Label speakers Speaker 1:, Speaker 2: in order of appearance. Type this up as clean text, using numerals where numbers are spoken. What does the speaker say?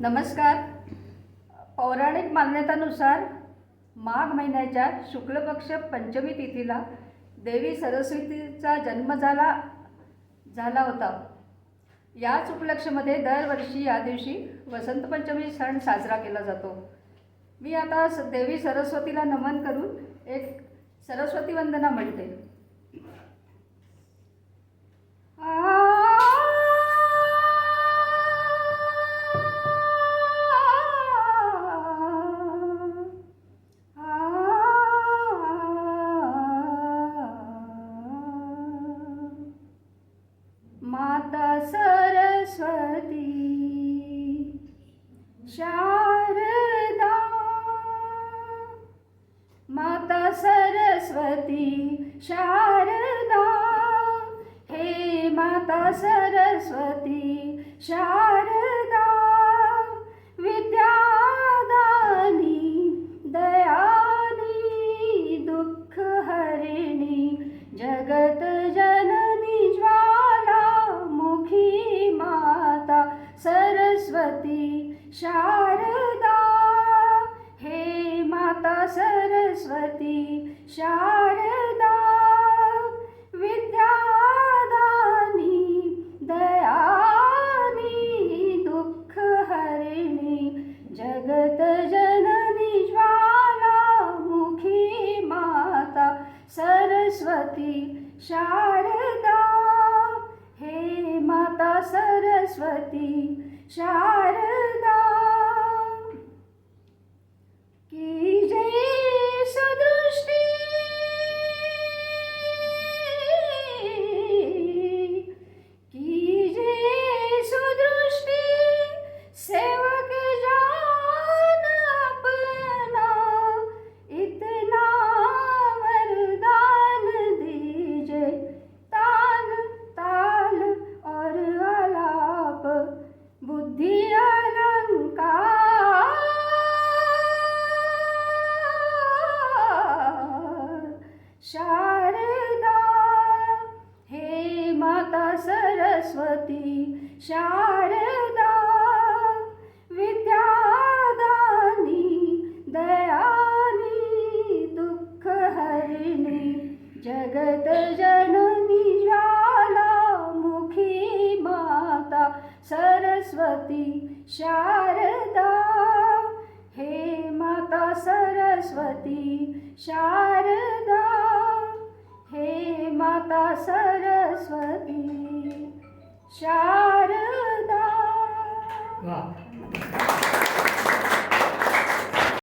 Speaker 1: नमस्कार. पौराणिक मान्यतानुसार माघ महिन्याच्या शुक्ल पक्ष पंचमी तिथीला देवी सरस्वतीचा जन्म झाला होता. याच उपलक्षामध्ये दरवर्षी या दिवशी वसंत पंचमी सण साजरा केला जातो. मी आता देवी सरस्वतीला नमन करून एक सरस्वती वंदना म्हणते. माता सरस्वती शारदा, माता सरस्वती शारदा, हे माता सरस्वती शारदा, विद्यादानी दयानी दुःख हरिणी जगत जननी ज्वालामुखी माता सरस्वती शारदा, हे माता सरस्वती शारदा, विद्यादानी दयानी दुःख हरिणी जगत जननी ज्वालामुखी माता सरस्वती शारदा, हे माता सरस्वती शारदा. की जय सुदृष्टी, की जय सुदृष्टी, सेवक जान अपना इतना वरदान दीजिए. तान ताल और आलाप बुद्धि अलंकार, शारदा, हे माता सरस्वती शारदा, विद्यादानी दयानी दुःख हरिणी जगत जननी ज्वालामुखी माता सरस्वती शारदा, हे माता सरस्वती शारदा, हे माता सरस्वती शारदा.